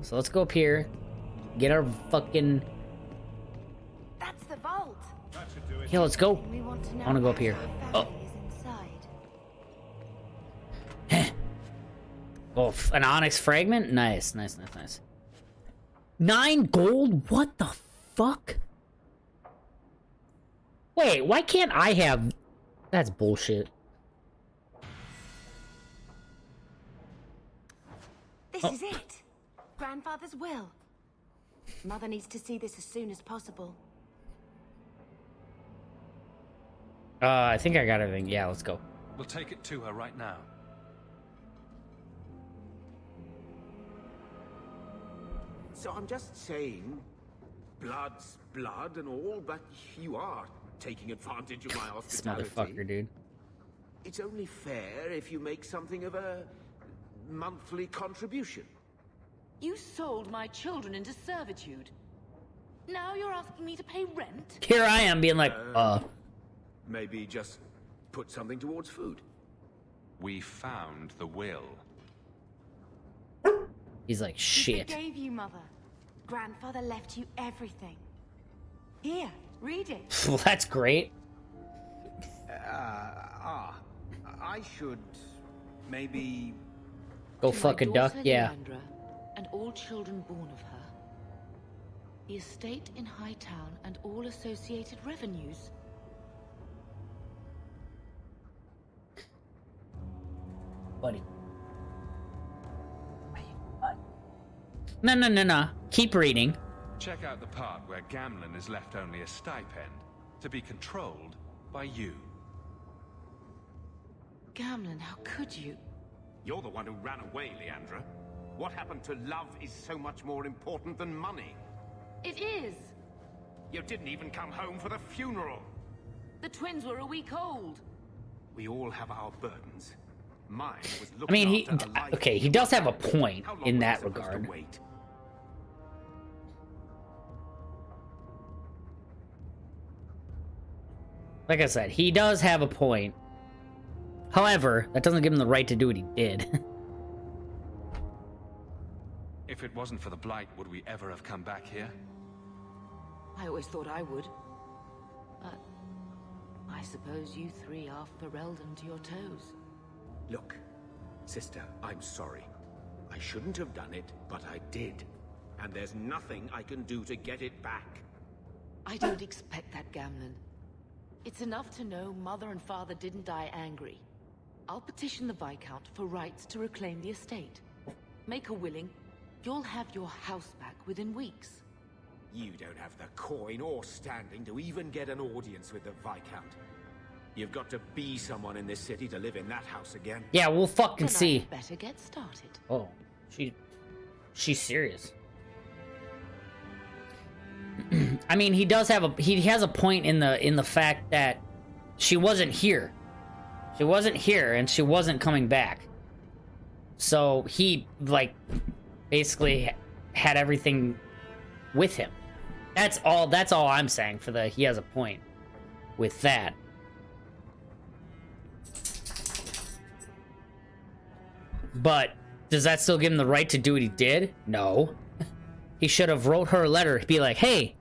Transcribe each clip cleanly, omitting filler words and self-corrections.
So let's go up here. Get our fucking... That's the vault. That should do it. Yeah, let's go. We want to know I wanna go up if here. our Oh. family is inside. Oh, an onyx fragment? Nice, nice, nice, nice. 9 gold? What the fuck? Wait, why can't I have... That's bullshit. This is it. Grandfather's will. Mother needs to see this as soon as possible. I think I got everything. Yeah, let's go. We'll take it to her right now. So I'm just saying, blood's blood and all, but you are taking advantage of my This hospitality. motherfucker, dude. It's only fair if you make something of a monthly contribution. You sold my children into servitude. Now you're asking me to pay rent? Here I am being like, Maybe just put something towards food. We found the will. He's like, He shit. forgave you, Mother. Grandfather left you everything. Here, read it. Well, that's great. I should maybe... Go To fuck a my duck, daughter, yeah. Leandra, and all children born of her. The estate in Hightown and all associated revenues. Buddy. No, no, no, no. Keep reading. Check out the part where Gamlen is left only a stipend, to be controlled by you. Gamlen, how could you? You're the one who ran away, Leandra. What happened to love is so much more important than money. It is! You didn't even come home for the funeral. The twins were a week old. We all have our burdens. Mine was I looking mean, he... after a life Okay, he does have a point How long in was I that supposed to regard. wait? Like I said, he does have a point. However, that doesn't give him the right to do what he did. If it wasn't for the Blight, would we ever have come back here? I always thought I would. But I suppose you three are Ferelden to your toes. Look, sister, I'm sorry. I shouldn't have done it, but I did. And there's nothing I can do to get it back. I don't expect that, Gamlen. It's enough to know Mother and Father didn't die angry. I'll petition the Viscount for rights to reclaim the estate. Make a willing, you'll have your house back within weeks. You don't have the coin or standing to even get an audience with the Viscount. You've got to be someone in this city to live in that house again. Yeah, we'll fucking Then see. I'd better get started. Oh, she's serious. I mean, he does have he has a point in the fact that she wasn't here. She wasn't here and she wasn't coming back. So he like basically had everything with him. That's all I'm saying for the he has a point with that. But does that still give him the right to do what he did? No. He should have wrote her a letter, be like, hey,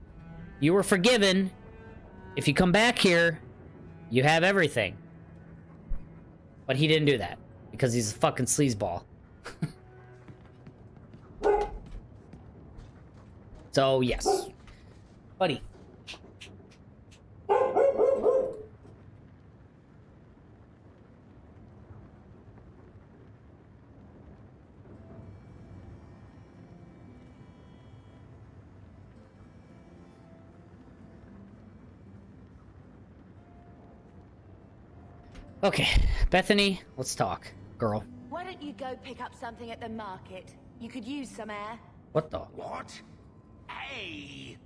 you were forgiven. If you come back here, you have everything. But he didn't do that because he's a fucking sleazeball. So, yes. Buddy. Okay, Bethany, let's talk, girl. Why don't you go pick up something at the market? You could use some air. What the? What? Hey!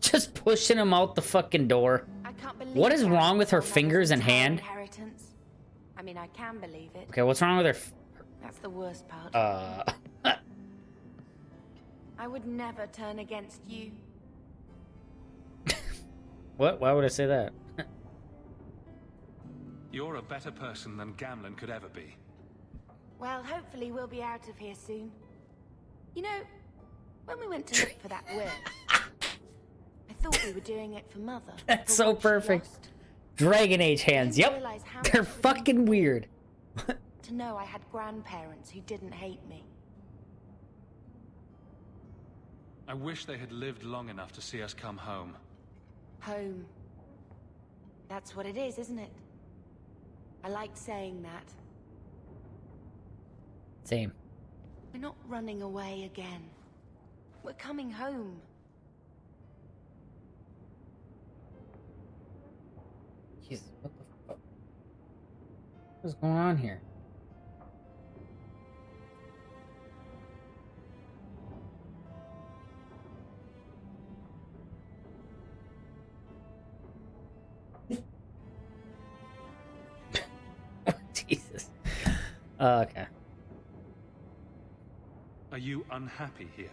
Just pushing him out the fucking door. I can't believe What is that wrong with her Mother's fingers and entire hand? Inheritance. I mean, I can believe it. Okay, what's wrong with her? That's the worst part. I would never turn against you. What? Why would I say that? You're a better person than Gamlen could ever be. Well, hopefully we'll be out of here soon. You know, when we went to look for that will, I thought we were doing it for Mother. That's for so what she perfect. lost. Dragon Age hands. Didn't Yep. realize how They're much it would fucking mean weird. to know I had grandparents who didn't hate me. I wish they had lived long enough to see us come home. Home. That's what it is, isn't it? I like saying that. Same. We're not running away again. We're coming home. Jesus, what the fuck? What's going on here? Jesus. Okay. Are you unhappy here?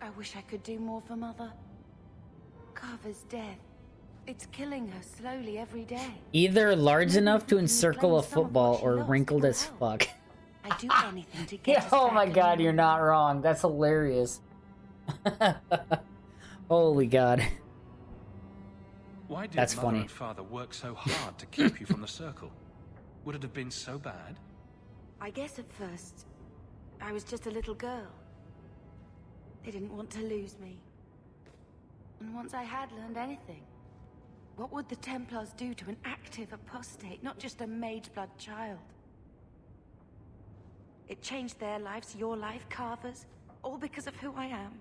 I wish I could do more for Mother. Carver's death. It's killing her slowly every day. Either large Maybe enough if to we can encircle reclaim a some of what football she or lost, wrinkled it'll as help. fuck. I'd do anything to get Yeah, us oh back my god, and- you're not wrong. That's hilarious. Holy god. Why did That's Mother funny. and Father work so hard to keep you from the circle? Would it have been so bad? I guess at first, I was just a little girl. They didn't want to lose me. And once I had learned anything, what would the Templars do to an active apostate, not just a mage-blood child? It changed their lives, your life, Carver's, all because of who I am.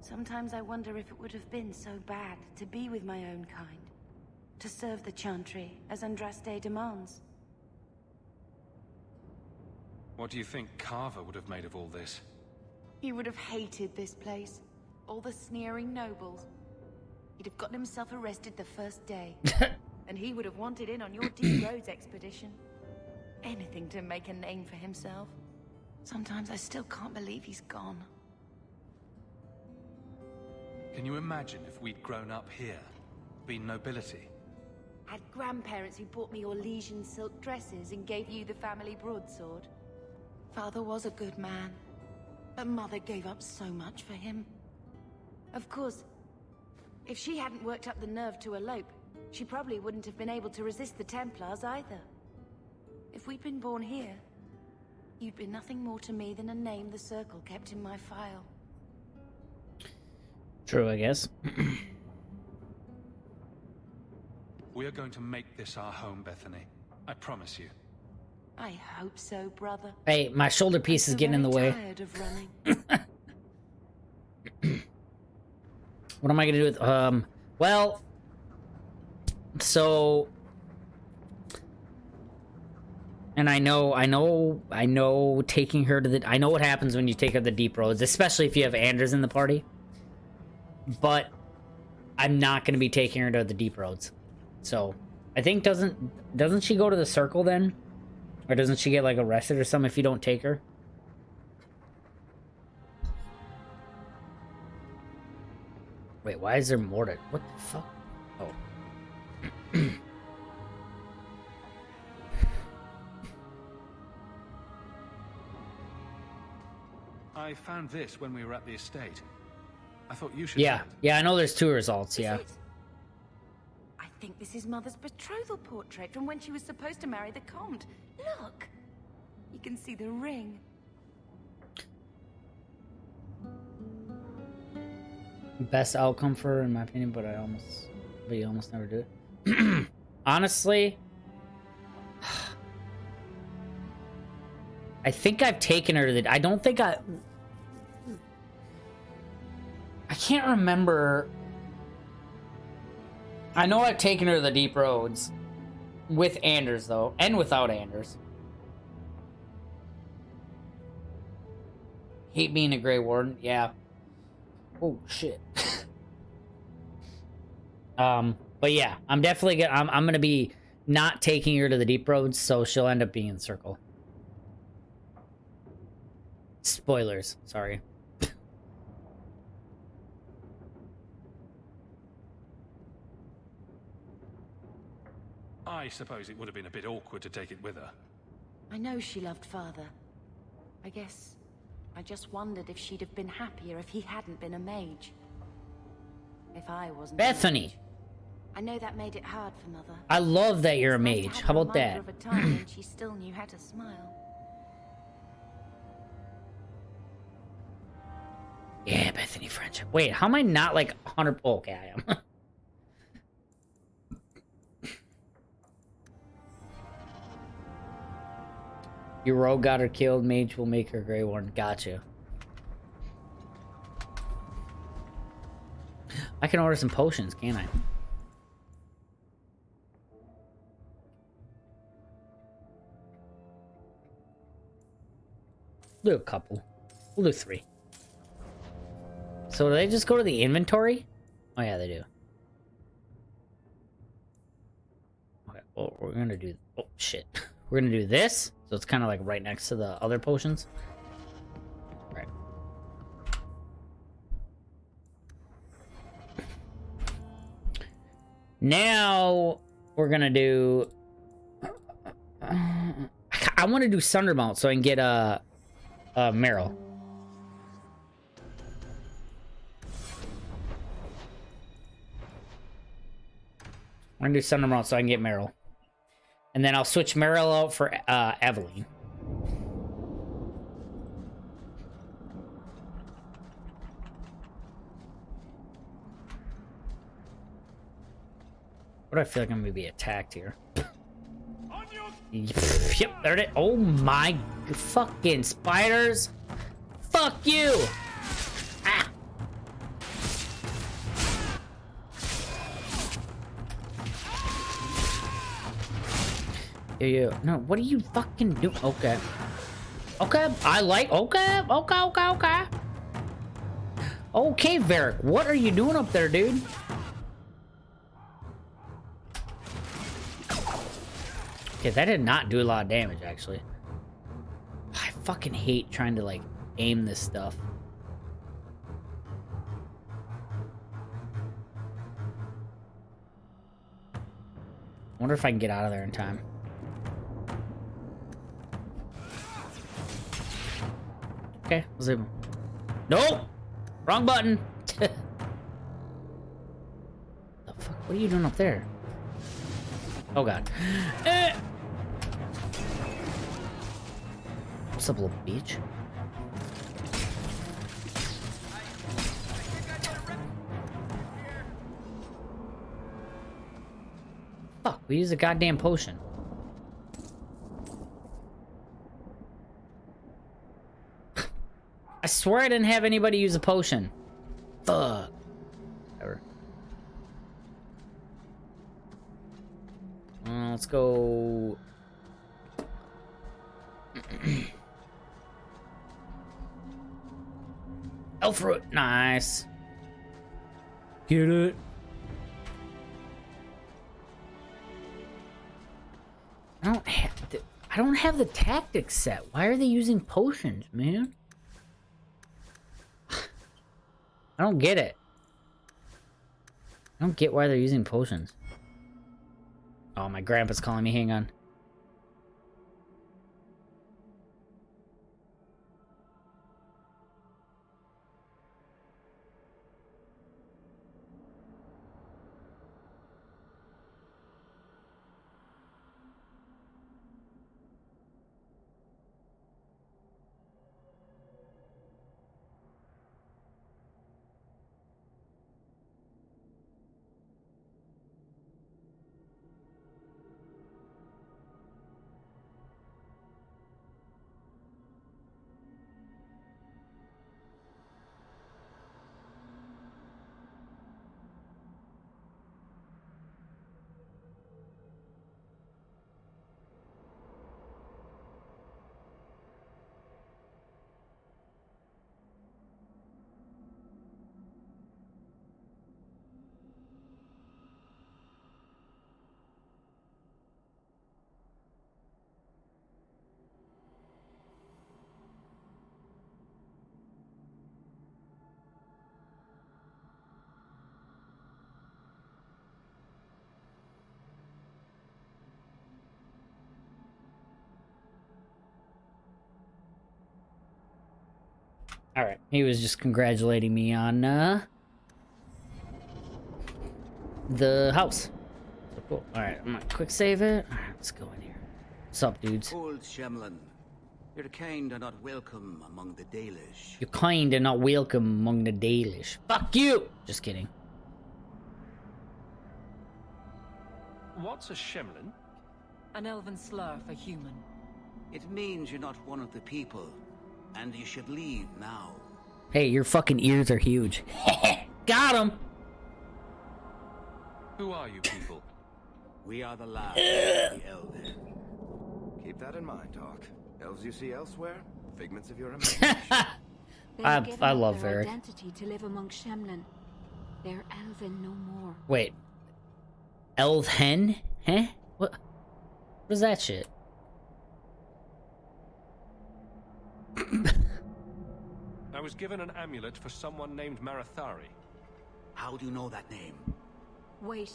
Sometimes I wonder if it would have been so bad to be with my own kind, to serve the Chantry as Andraste demands. What do you think Carver would have made of all this? He would have hated this place. All the sneering nobles. He'd have gotten himself arrested the first day. And he would have wanted in on your Deep Roads expedition. Anything to make a name for himself. Sometimes I still can't believe he's gone. Can you imagine if we'd grown up here, been nobility? Had grandparents who bought me Orlesian silk dresses and gave you the family broadsword. Father was a good man, but Mother gave up so much for him. Of course, if she hadn't worked up the nerve to elope, she probably wouldn't have been able to resist the Templars either. If we'd been born here, you'd be nothing more to me than a name the Circle kept in my file. True, I guess. We are going to make this our home, Bethany. I promise you. I hope so, brother. Hey, my shoulder piece is I'm getting in the very way. tired of running. What am I gonna do with well, so, and I know taking her to the, I know what happens when you take her to the Deep Roads, especially if you have Anders in the party, but I'm not gonna be taking her to the Deep Roads. So I think doesn't she go to the Circle then? Or doesn't she get like arrested or something if you don't take her? Wait, why is there more to... What the fuck? Oh. I found this when we were at the estate. I thought you should Yeah, have it. yeah, I know there's 2 results, yeah. Is it? I think this is Mother's betrothal portrait from when she was supposed to marry the Comte. Look! You can see the ring. Best outcome for her, in my opinion, but you almost never do it. Honestly, I think I've taken her to the... I don't think I can't remember. I know I've taken her to the Deep Roads. With Anders, though. And without Anders. Hate being a Grey Warden. Yeah. Oh, shit. But yeah. I'm definitely gonna... I'm gonna be not taking her to the Deep Roads, so she'll end up being in Circle. Spoilers. Sorry. I suppose it would have been a bit awkward to take it with her. I know she loved Father. I guess I just wondered if she'd have been happier if he hadn't been a mage. If I wasn't. Bethany. I know that made it hard for Mother. I love that you're a It's nice to mage. have How a about reminder that? of a time when she still knew how to smile. Yeah, Bethany friendship. Wait, how am I not like 100? Oh, okay, I am. Your rogue got her killed. Mage will make her Grey Warden. Gotcha. I can order some potions, can't I? We'll do a couple. We'll do 3. So do they just go to the inventory? Oh yeah, they do. Okay, well, we're gonna do... Oh, shit. We're gonna do this. So it's kind of like right next to the other potions. Right. Now, we're gonna do... I want to do Sundermount so I can get Meryl. I'm gonna do Sundermount so I can get Meryl. And then I'll switch Meryl out for Evelyn. What do I feel like I'm gonna be attacked here? Yep, there it is. Oh my fucking spiders. Fuck you. Ah. Yeah. No, what are you fucking doing? Okay. Okay, I like... Okay. Okay, Varric, what are you doing up there, dude? Okay, that did not do a lot of damage, actually. I fucking hate trying to, like, aim this stuff. Wonder if I can get out of there in time. Okay, let's see. Nope! Wrong button! The fuck? What are you doing up there? Oh god. What's up, little bitch? Fuck, we used a goddamn potion. I swear I didn't have anybody use a potion. Fuck. Whatever. Let's go... Elfroot, nice. Get it? I don't have the tactics set. Why are they using potions, man? I don't get it. I don't get why they're using potions. Oh, my grandpa's calling me. Hang on. Alright, he was just congratulating me on, the house. So cool. Alright, I'm gonna quick save it. Alright, let's go in here. What's up, dudes? Old Shemlin, you're kind and not welcome among the Dalish. You're kind and not welcome among the Dalish. Fuck you! Just kidding. What's a Shemlin? An elven slur for human. It means you're not one of the people, and you should leave now. Hey, your fucking ears are huge. Got him! Who are you people? We are the last of the Elven. Keep that in mind, Hawk. Elves you see elsewhere, figments of your imagination. I love their Varric. identity to live among Shemlin. They're elven no more. Wait. Elven? Huh? What is that shit? I was given an amulet for someone named Marathari. How do you know that name? Wait,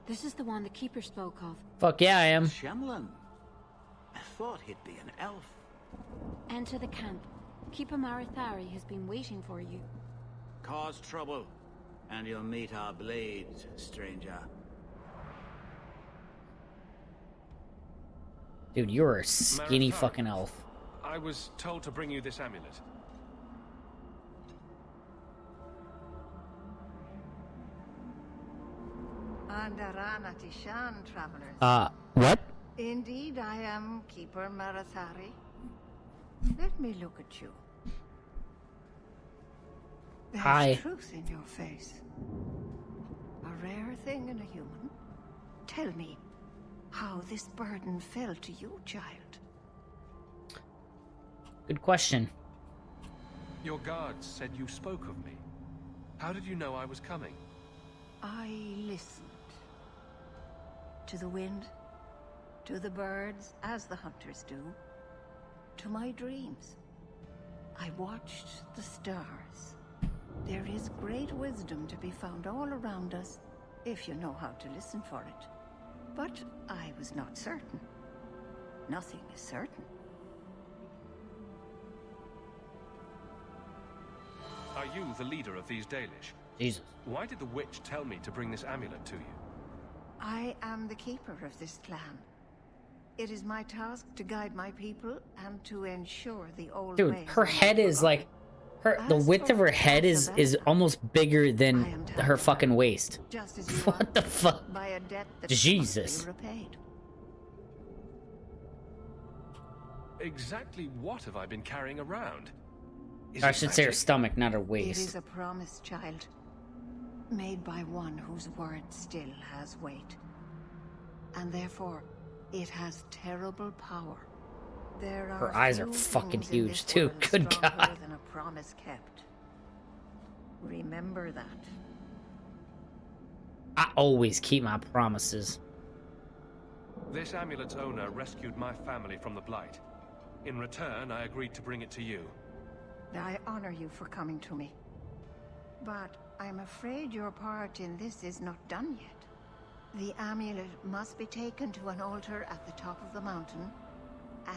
this is the one the Keeper spoke of. Fuck yeah, I am. Shemlin. I thought he'd be an elf. Enter the camp. Keeper Marathari has been waiting for you. Cause trouble, and you'll meet our blades, stranger. Dude, you're a skinny Marathari. fucking elf. I was told to bring you this amulet. Andarana Tishan, travelers. What? Indeed, I am Keeper Marathari. Let me look at you. There's Hi. truth in your face. A rare thing in a human. Tell me how this burden fell to you, child. Good question. Your guards said you spoke of me. How did you know I was coming? I listened. To the wind, to the birds, as the hunters do, to my dreams. I watched the stars. There is great wisdom to be found all around us, if you know how to listen for it. But I was not certain. Nothing is certain. Are you the leader of these Dalish? Jesus. Why did the witch tell me to bring this amulet to you? I am the keeper of this clan. It is my task to guide my people and to ensure the old Dude, ways her are head is forgotten. like the width of her head is almost bigger than her fucking waist. Just as you What are, the fuck? by a debt that Jesus. must be repaid. Exactly what have I been carrying around? Is I it should say her magic? stomach, not her It waist. is a promise, child, made by one whose word still has weight. And therefore, it has terrible power. There are Her eyes are few fucking things in huge, this too. world Good stronger God. than a promise kept. Remember that. I always keep my promises. This amulet's owner rescued my family from the Blight. In return, I agreed to bring it to you. I honor you for coming to me. But I'm afraid your part in this is not done yet. The amulet must be taken to an altar at the top of the mountain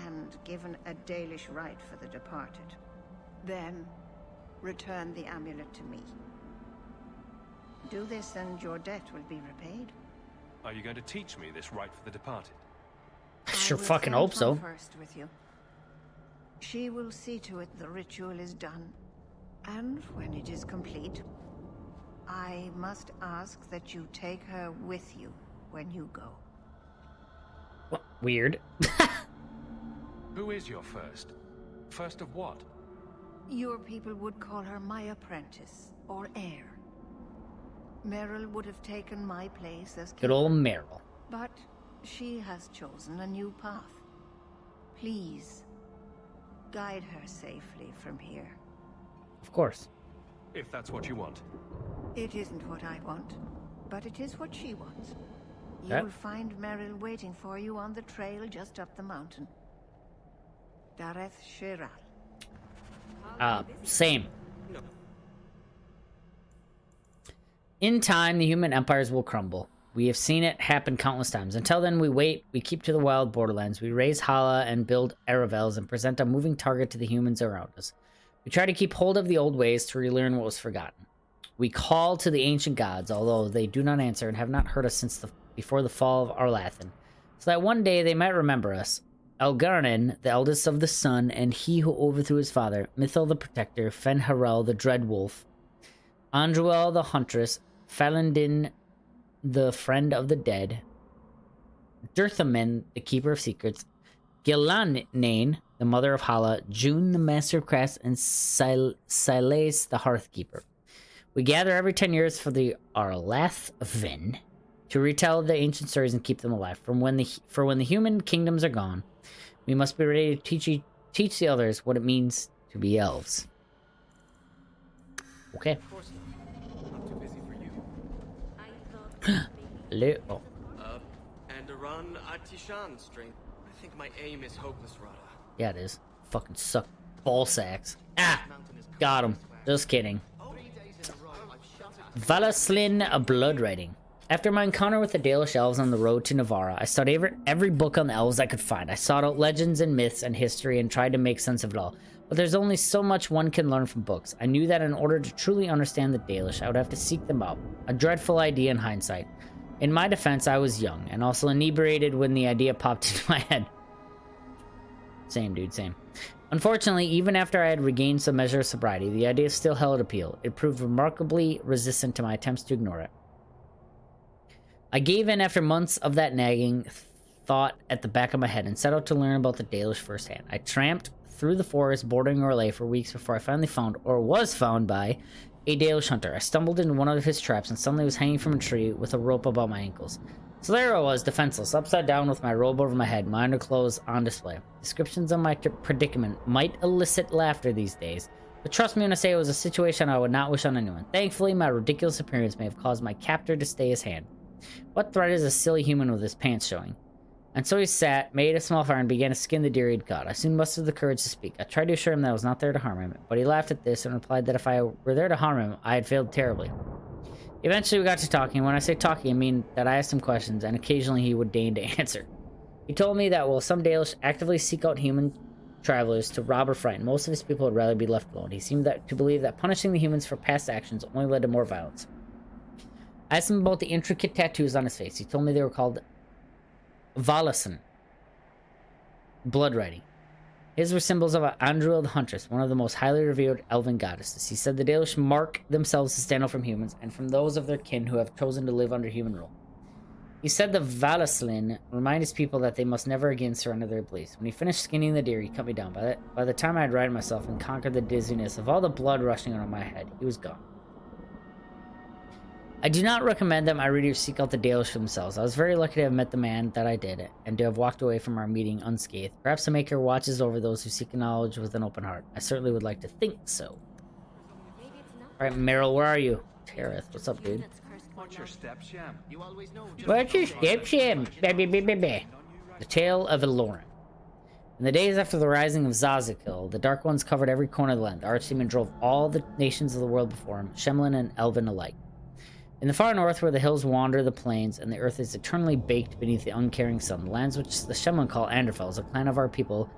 and given a Dalish rite for the departed. Then, return the amulet to me. Do this and your debt will be repaid. Are you going to teach me this rite for the departed? I sure will fucking send hope so. her first with you. She will see to it the ritual is done. And when it is complete, I must ask that you take her with you when you go. What? Weird. Who is your first? First of what? Your people would call her my apprentice, or heir. Meryl would have taken my place as Good keeper, old Meryl. but she has chosen a new path. Please, guide her safely from here. Of course. If that's what you want. It isn't what I want, but it is what she wants. Okay. You'll find Meryl waiting for you on the trail just up the mountain. Dareth Shiral. Same. In time, the human empires will crumble. We have seen it happen countless times. Until then, we wait, we keep to the wild borderlands, we raise Hala and build Aravels and present a moving target to the humans around us. We try to keep hold of the old ways to relearn what was forgotten. We call to the ancient gods, although they do not answer and have not heard us since before the fall of Arlathan, so that one day they might remember us. Elgar'nan, the eldest of the sun, and he who overthrew his father, Mithil the protector, Fen'Harel the dread wolf, Andruel the huntress, Falandin the friend of the dead, Dirthamen the keeper of secrets, Gillannain the mother of Hala, June the master of crafts, and Silas the hearth keeper. We gather every 10 years for the Arlathvin to retell the ancient stories and keep them alive. For when the human kingdoms are gone, we must be ready to teach the others what it means to be elves. Okay. Of course not. I'm too busy for you. Hello. Oh. And to run Atishan string. I think my aim is hopeless, Rada. Yeah, it is. Fucking suck ball sacks. Ah! Got him. Just kidding. Valaslin Blood Writing. After my encounter with the Dalish elves on the road to Navarra, I studied every book on the elves I could find. I sought out legends and myths and history and tried to make sense of it all. But there's only so much one can learn from books. I knew that in order to truly understand the Dalish, I would have to seek them out. A dreadful idea in hindsight. In my defense, I was young, and also inebriated when the idea popped into my head. Same, dude, same. Unfortunately, even after I had regained some measure of sobriety, the idea still held appeal. It proved remarkably resistant to my attempts to ignore it. I gave in after months of that nagging thought at the back of my head and set out to learn about the Dalish firsthand. I tramped through the forest bordering Orlais for weeks before I finally found, or was found by, a Dalish hunter. I stumbled into one of his traps and suddenly was hanging from a tree with a rope about my ankles. So there I was, defenseless, upside down with my robe over my head, my underclothes on display. Descriptions of my predicament might elicit laughter these days, but trust me when I say it was a situation I would not wish on anyone. Thankfully, my ridiculous appearance may have caused my captor to stay his hand. What threat is a silly human with his pants showing? And so he sat, made a small fire, and began to skin the deer he'd caught. I soon mustered the courage to speak. I tried to assure him that I was not there to harm him, but he laughed at this and replied that if I were there to harm him, I had failed terribly. Eventually we got to talking. When I say talking, I mean that I asked him questions, and occasionally he would deign to answer. He told me that while some Dalish actively seek out human travelers to rob or frighten, most of his people would rather be left alone. He seemed to believe that punishing the humans for past actions only led to more violence. I asked him about the intricate tattoos on his face. He told me they were called Valasin, blood writing. His were symbols of Andruel the Huntress, one of the most highly revered elven goddesses. He said the Dalish mark themselves to stand out from humans and from those of their kin who have chosen to live under human rule. He said the Valaslin remind his people that they must never again surrender their beliefs. When he finished skinning the deer, he cut me down. By the time I had righted myself and conquered the dizziness of all the blood rushing out of my head, he was gone. I do not recommend that my readers seek out the Dalish for themselves. I was very lucky to have met the man that I did, and to have walked away from our meeting unscathed. Perhaps the Maker watches over those who seek knowledge with an open heart. I certainly would like to think so. Alright, Meryl, where are you? Tareth, what's up, dude? Watch your steps, Sham. You always know. What's your steps, Sham? The Tale of Eloran. In the days after the rising of Zazikil, the Dark Ones covered every corner of the land. The Archdemon drove all the nations of the world before him, Shemlin and Elven alike. In the far north, where the hills wander the plains and the earth is eternally baked beneath the uncaring sun, the lands which the Shemlin call Anderfels, a clan of our people,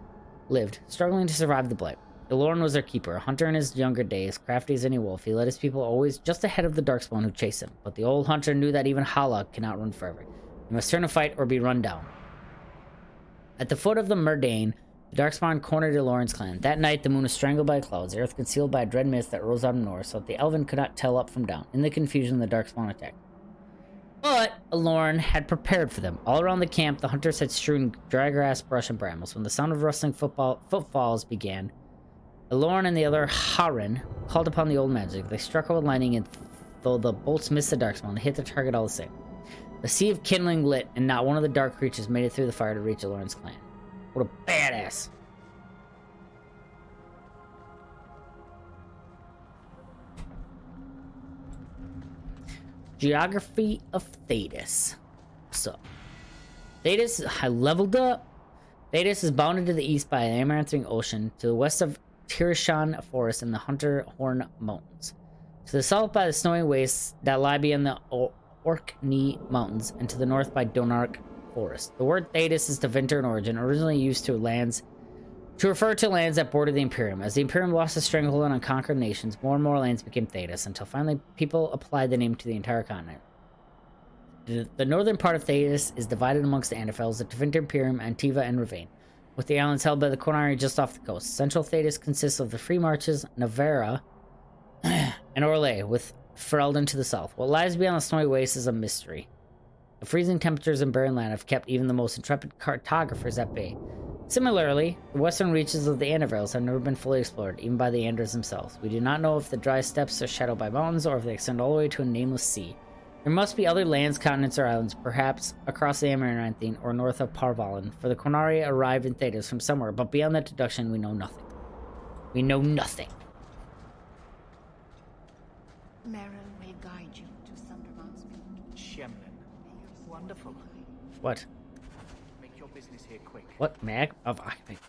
lived, struggling to survive the blight. Eloran was their keeper, a hunter in his younger days, crafty as any wolf. He led his people always just ahead of the Darkspawn who chased him. But the old hunter knew that even Hala cannot run forever. He must turn to fight or be run down. At the foot of the Murdain, the Darkspawn cornered Eloran's clan. That night, the moon was strangled by clouds, the earth concealed by a dread mist that rose out of the north, so that the Elven could not tell up from down. In the confusion, the Darkspawn attacked. But Eloran had prepared for them. All around the camp, the hunters had strewn dry grass, brush, and brambles. When the sound of rustling footfalls began, Eloran and the other Harin called upon the old magic. They struck out with lightning, and though the bolts missed the Darkspawn, they hit their target all the same. The sea of kindling lit, and not one of the dark creatures made it through the fire to reach Eloran's clan. What a badass. Geography of Thedas. So, Thedas, I leveled up. Thedas is bounded to the east by the Amaranthine Ocean, to the west of Tirishan Forest and the Hunter Horn Mountains, to the south by the snowy wastes that lie beyond the Orkney Mountains, and to the north by Donark Forest. The word Thedas is Tevinter in origin, originally used to lands to refer to lands that border the Imperium. As the Imperium lost its stranglehold on conquered nations, more and more lands became Thedas, until finally people applied the name to the entire continent. The northern part of Thedas is divided amongst the Anderfels, the Tevinter Imperium, Antiva, and Ravane, with the islands held by the Qunari just off the coast. Central Thedas consists of the Free Marches, Navarra, and Orlais, with Ferelden to the south. What lies beyond the snowy wastes is a mystery. The freezing temperatures and barren land have kept even the most intrepid cartographers at bay. Similarly, the western reaches of the Andervales have never been fully explored, even by the Anders themselves. We do not know if the dry steppes are shadowed by mountains or if they extend all the way to a nameless sea. There must be other lands, continents, or islands, perhaps across the Amaranthine or north of Parvalan, for the Qunari arrived in Thedas from somewhere, but beyond that deduction, we know nothing. We know nothing. Merrill may guide you to Sundermount's Peak. Shemlin. Wonderful. What? Make your business here quick. What? Mag? Of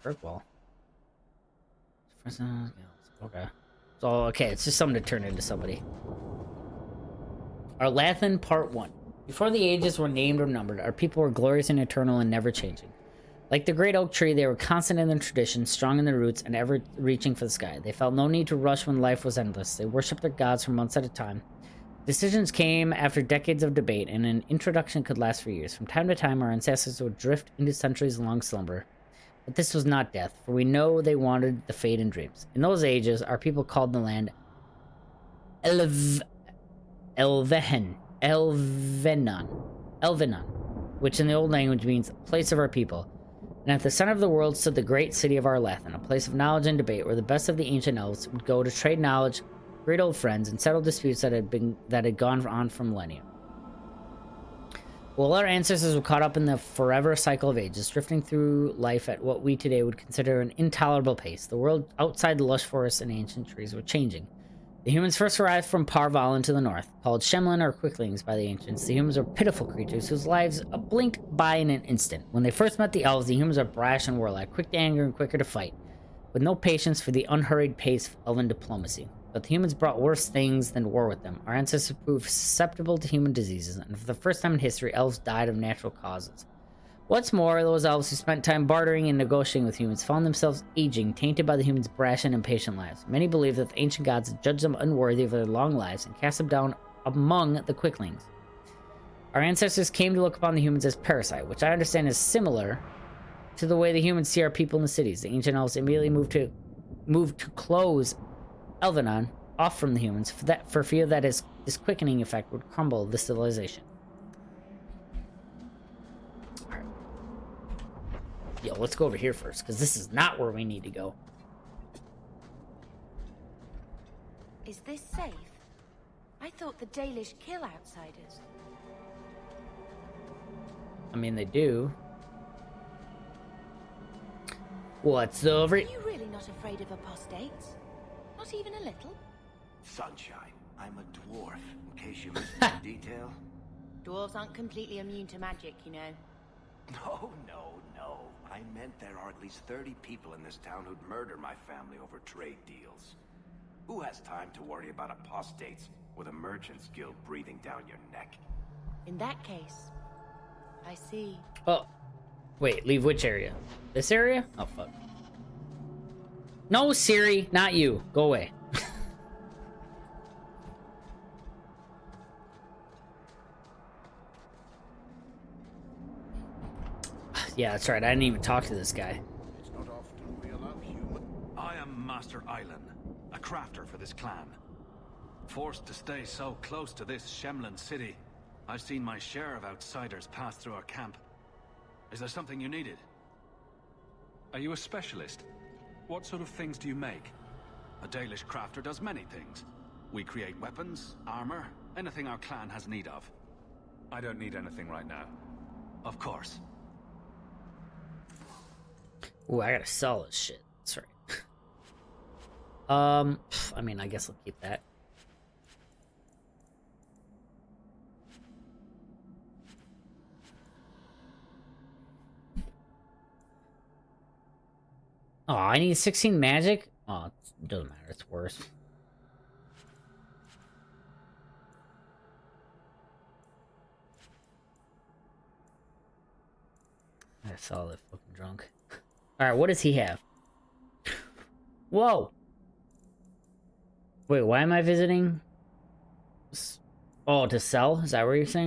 Kirkwall. Okay. So, okay, it's just something to turn into somebody. Arlathan Part 1. Before the ages were named or numbered, our people were glorious and eternal and never changing. Like the great oak tree, they were constant in their traditions, strong in their roots, and ever reaching for the sky. They felt no need to rush when life was endless. They worshipped their gods for months at a time. Decisions came after decades of debate, and an introduction could last for years. From time to time, our ancestors would drift into centuries-long slumber. But this was not death, for we know they wandered the fate in dreams. In those ages, our people called the land Elvenan, which in the old language means place of our people. And at the center of the world stood the great city of Arlathan, a place of knowledge and debate where the best of the ancient elves would go to trade knowledge, great old friends, and settle disputes that had gone on for millennia. While our ancestors were caught up in the forever cycle of ages, drifting through life at what we today would consider an intolerable pace, the world outside the lush forests and ancient trees were changing. The humans first arrived from Parvalan to the north, called Shemlin or Quicklings by the ancients. The humans were pitiful creatures whose lives blinked by in an instant. When they first met the elves, the humans were brash and warlike, quick to anger and quicker to fight, with no patience for the unhurried pace of elven diplomacy. But the humans brought worse things than war with them. Our ancestors proved susceptible to human diseases, and for the first time in history, elves died of natural causes. What's more, those elves who spent time bartering and negotiating with humans found themselves aging, tainted by the humans' brash and impatient lives. Many believe that the ancient gods had judged them unworthy of their long lives and cast them down among the Quicklings. Our ancestors came to look upon the humans as parasite, which I understand is similar to the way the humans see our people in the cities. The ancient elves immediately moved to close Elvenan off from the humans for fear that this quickening effect would crumble the civilization. Yo, let's go over here first, because this is not where we need to go. Is this safe? I thought the Dalish kill outsiders. I mean, they do. What's over? Are you really not afraid of apostates? Not even a little? Sunshine, I'm a dwarf, in case you missed that detail. Dwarves aren't completely immune to magic, you know. No. I meant there are at least 30 people in this town who'd murder my family over trade deals. Who has time to worry about apostates with a merchant's guild breathing down your neck? In that case, I see. Oh, wait, leave which area? This area? Oh, fuck. No, Siri, not you. Go away. Yeah, that's right. I didn't even talk to this guy. It's not often we allow human. I am Master Islan, a crafter for this clan. Forced to stay so close to this Shemlin city, I've seen my share of outsiders pass through our camp. Is there something you needed? Are you a specialist? What sort of things do you make? A Dalish crafter does many things. We create weapons, armor, anything our clan has need of. I don't need anything right now. Of course. Ooh, I gotta sell this shit. That's right. I mean, I guess I'll keep that. Oh, I need 16 magic? Oh, it doesn't matter. It's worse. I saw that fucking drunk. Alright, what does he have? Whoa. Wait, why am I visiting? Oh, to sell? Is that what you're saying?